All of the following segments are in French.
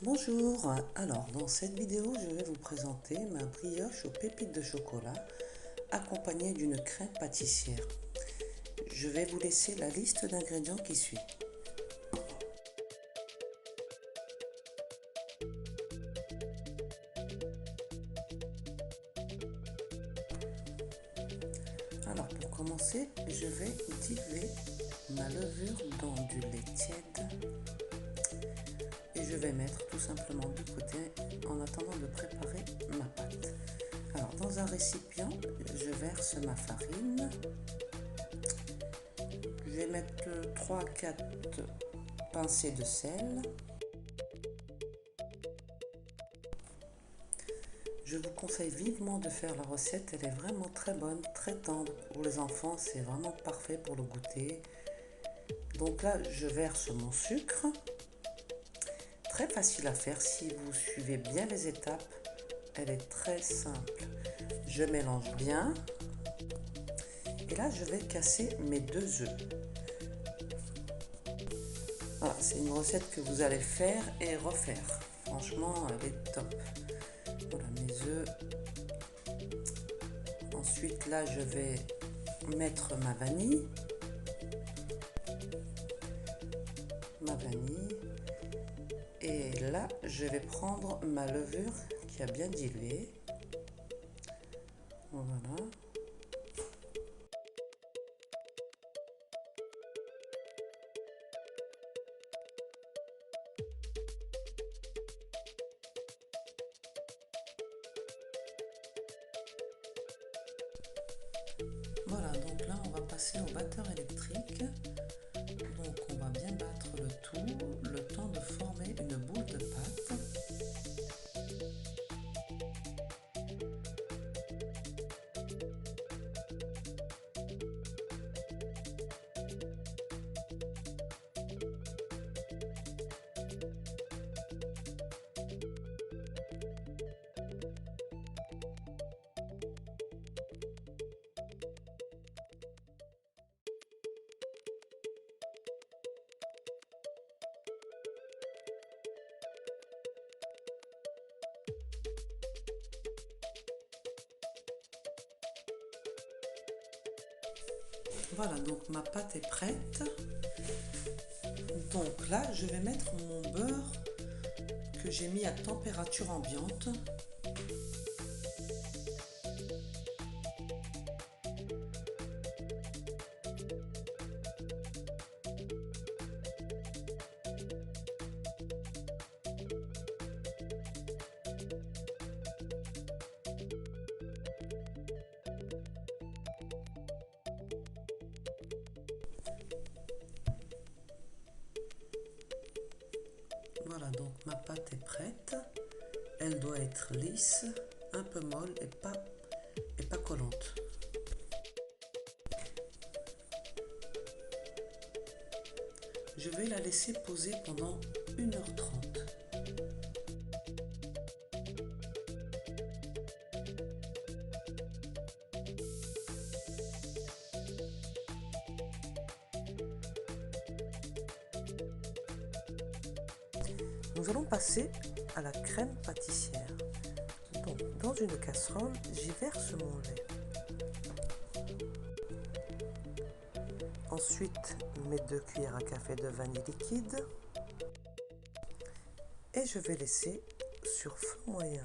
Bonjour, alors dans cette vidéo je vais vous présenter ma brioche aux pépites de chocolat accompagnée d'une crème pâtissière. Je vais vous laisser la liste d'ingrédients qui suit. Alors pour commencer, je vais diluer ma levure dans du lait tiède et je vais mettre tout simplement de côté en attendant de préparer ma pâte. Alors dans un récipient, je verse ma farine. Je vais mettre 3 à 4 pincées de sel. Je vous conseille vivement de faire la recette, elle est vraiment très bonne, très tendre. Pour les enfants, c'est vraiment parfait pour le goûter. Donc là, je verse mon sucre. Très facile à faire si vous suivez bien les étapes. Elle est très simple. Je mélange bien. Et là, je vais casser mes 2 œufs. Voilà, c'est une recette que vous allez faire et refaire. Franchement, elle est top. Voilà mes œufs. Ensuite, là, je vais mettre ma vanille. Et là, je vais prendre ma levure qui a bien dilué. Voilà. Voilà, donc là, on va passer au batteur électrique. Donc, on va bien battre le tout, le temps de former une boule de pâte. Voilà, donc ma pâte est prête. Donc là, je vais mettre mon beurre que j'ai mis à température ambiante. Voilà, donc ma pâte est prête. Elle doit être lisse, un peu molle et pas collante. Je vais la laisser poser pendant 1h30. Nous allons passer à la crème pâtissière. Donc, dans une casserole, j'y verse mon lait. Ensuite, mes 2 cuillères à café de vanille liquide. Et je vais laisser sur feu moyen.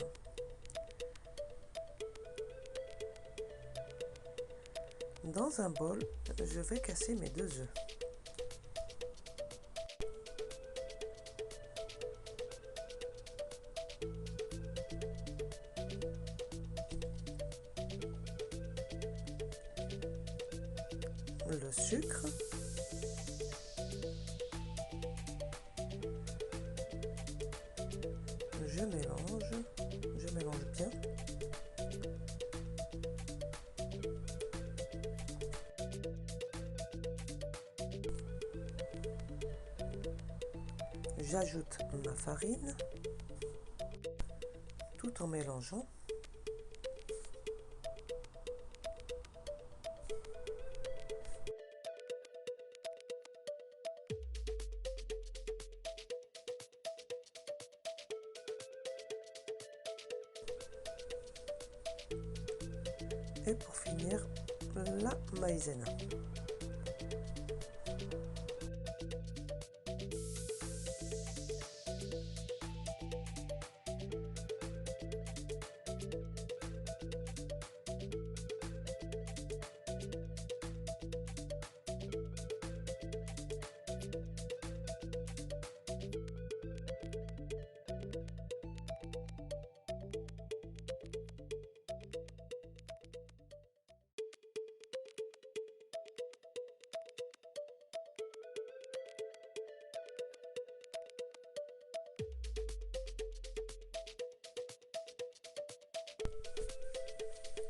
Dans un bol, je vais casser mes 2 œufs. Le sucre, je mélange bien. J'ajoute ma farine, tout en mélangeant. Et pour finir, la maïzena.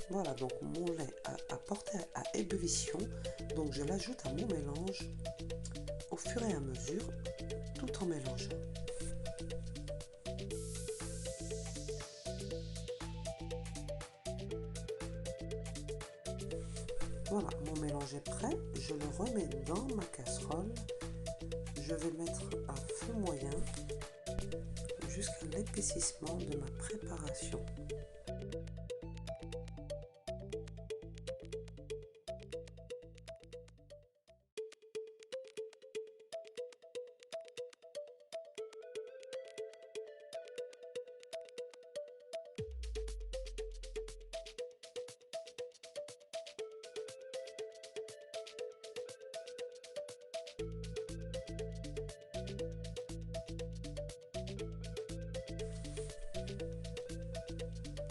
Voilà, donc mon lait a porté à ébullition, donc je l'ajoute à mon mélange au fur et à mesure, tout en mélangeant. Voilà, mon mélange est prêt, je le remets dans ma casserole, je vais mettre à feu moyen jusqu'à l'épaississement de ma préparation.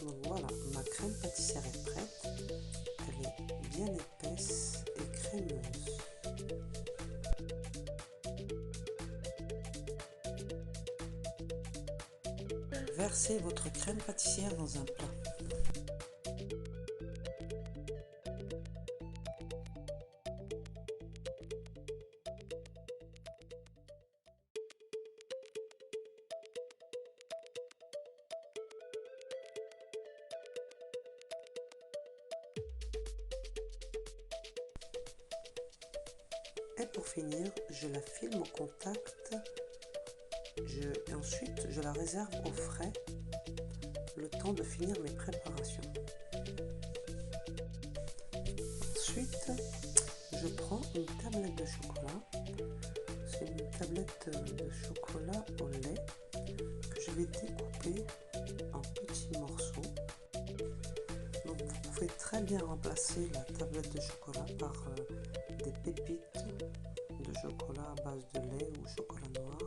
Donc voilà, ma crème pâtissière est prête. Elle est bien épaisse et crémeuse. Versez votre crème pâtissière dans un plat. Et pour finir, je la filme au contact. Et ensuite, je la réserve au frais le temps de finir mes préparations. Ensuite, je prends une tablette de chocolat. C'est une tablette de chocolat au lait que je vais découper en petits morceaux. Donc vous pouvez très bien remplacer la tablette de chocolat par des pépites de chocolat à base de lait ou chocolat noir.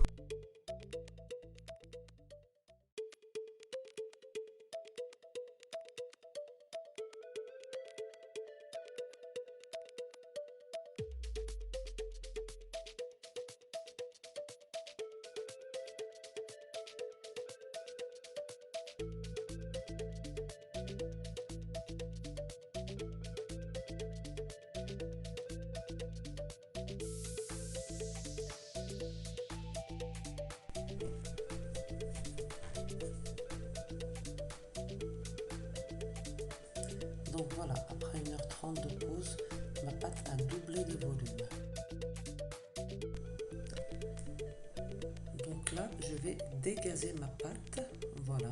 Donc voilà, après 1h30 de pause, ma pâte a doublé de volume. Donc là, je vais dégazer ma pâte. Voilà.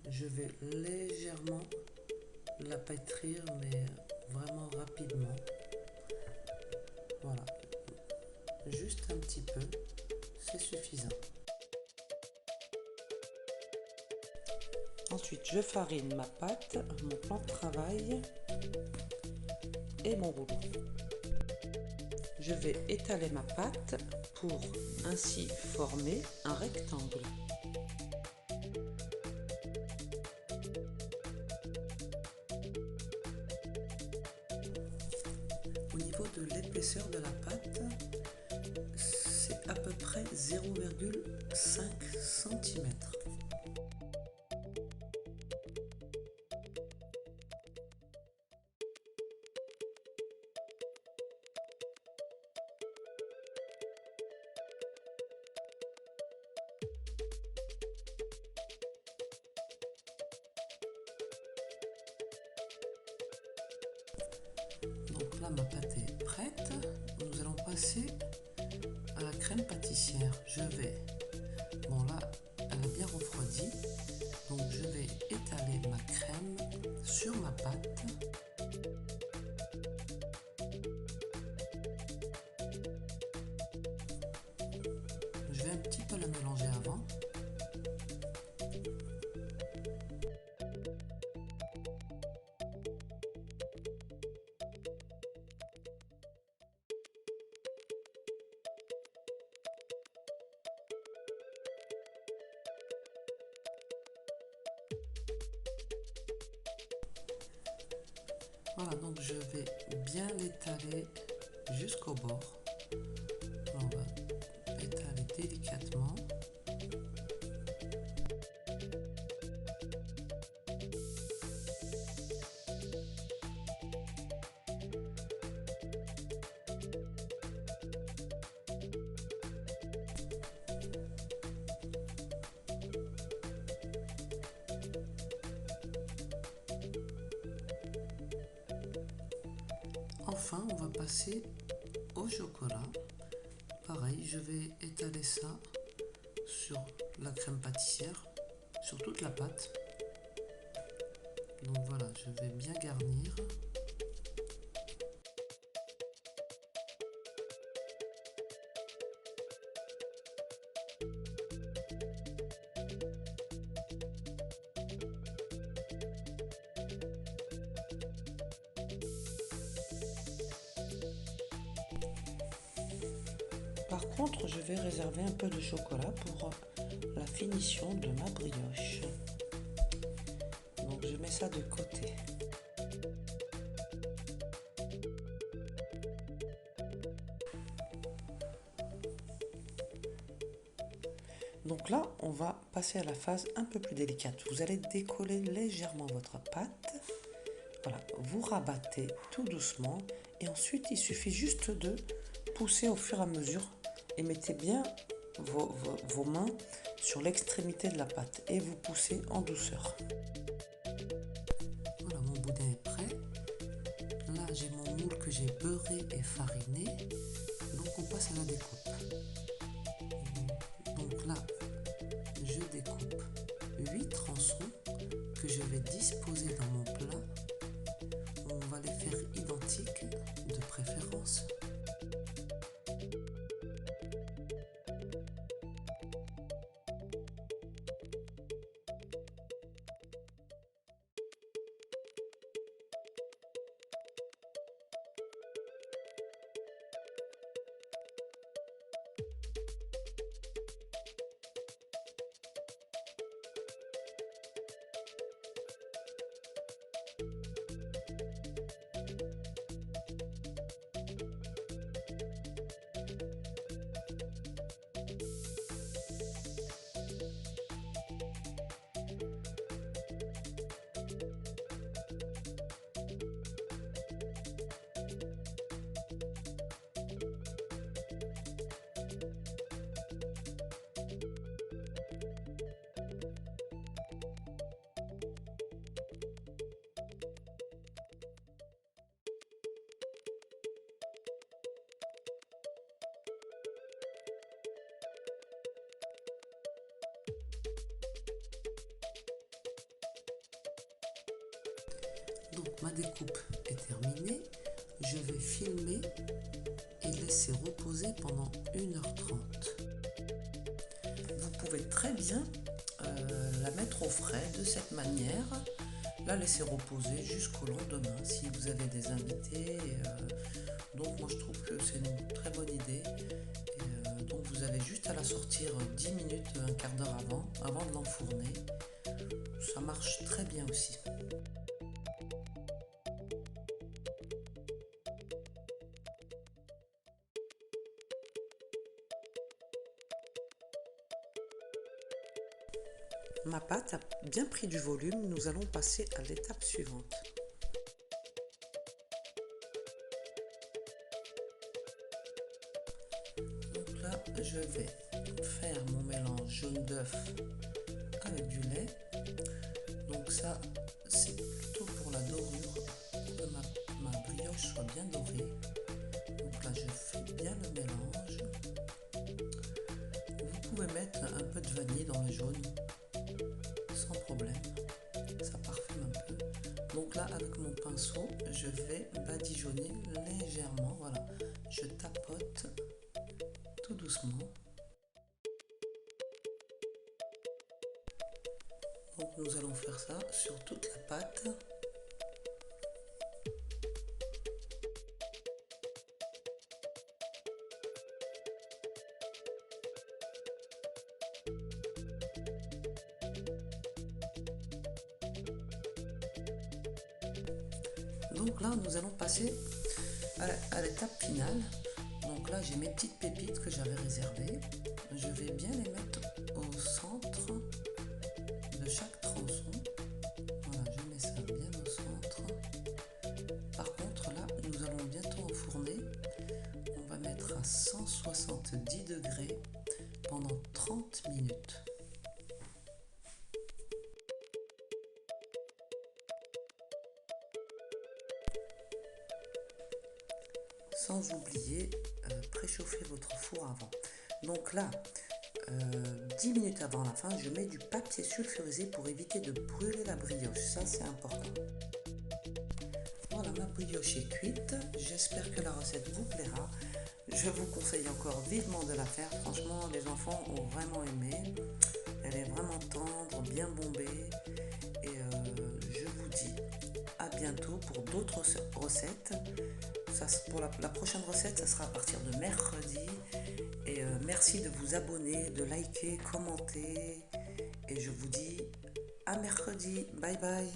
Je vais légèrement la pétrir, mais vraiment rapidement. Voilà. Juste un petit peu, c'est suffisant. Ensuite, je farine ma pâte, mon plan de travail et mon rouleau. Je vais étaler ma pâte pour ainsi former un rectangle. Au niveau de l'épaisseur de la pâte, c'est à peu près 0,5 cm. Donc là, ma pâte est prête. Nous allons passer à la crème pâtissière. Bon là, elle a bien refroidi. Donc je vais étaler ma crème petit peu la mélanger avant. Voilà, donc je vais bien l'étaler jusqu'au bord. On va étaler délicatement. Enfin, on va passer au chocolat. Pareil, je vais étaler ça sur la crème pâtissière, sur toute la pâte. Donc voilà, je vais bien garnir. Par contre, je vais réserver un peu de chocolat pour la finition de ma brioche. Donc je mets ça de côté. Donc là, on va passer à la phase un peu plus délicate. Vous allez décoller légèrement votre pâte. Voilà, vous rabattez tout doucement et ensuite il suffit juste de pousser au fur et à mesure et mettez bien vos mains sur l'extrémité de la pâte et vous poussez en douceur. Voilà, mon boudin est prêt. Là, j'ai mon moule que j'ai beurré et fariné. Donc on passe à la découpe. Donc là, je découpe 8 tronçons que je vais disposer dans mon plat. On va les faire identiques de préférence. Donc ma découpe est terminée. Je vais filmer et laisser reposer pendant 1h30. Vous pouvez très bien la mettre au frais de cette manière, la laisser reposer jusqu'au lendemain si vous avez des invités. Donc moi je trouve que c'est une très bonne idée. Donc vous avez juste à la sortir 10 minutes, un quart d'heure avant de l'enfourner. Ça marche très bien aussi. Ma pâte a bien pris du volume, nous allons passer à l'étape suivante. Donc là, je vais faire mon mélange jaune d'œuf avec du lait. Donc ça, c'est plutôt pour la dorure, pour que ma brioche soit bien dorée. Donc là, je fais bien le mélange. Vous pouvez mettre un peu de vanille dans le jaune. Sans problème, ça parfume un peu. Donc là, avec mon pinceau, je vais badigeonner légèrement. Voilà, je tapote tout doucement. Donc nous allons faire ça sur toute la pâte. Donc là, nous allons passer à l'étape finale. Donc là, j'ai mes petites pépites que j'avais réservées. Je vais bien les mettre au centre de chaque tronçon. Voilà, je mets ça bien au centre. Par contre, là, nous allons bientôt enfourner. On va mettre à 170 degrés pendant 30 minutes. Sans oublier préchauffer votre four avant. Donc là, 10 minutes avant la fin, je mets du papier sulfurisé pour éviter de brûler la brioche. Ça, c'est important. Voilà, ma brioche est cuite. J'espère que la recette vous plaira. Je vous conseille encore vivement de la faire. Franchement, les enfants ont vraiment aimé. Elle est vraiment tendre, bien bombée. Et je vous dis à bientôt pour d'autres recettes. Ça, pour la prochaine recette, ça sera à partir de mercredi. Et merci de vous abonner, de liker, commenter. Et je vous dis à mercredi. Bye bye.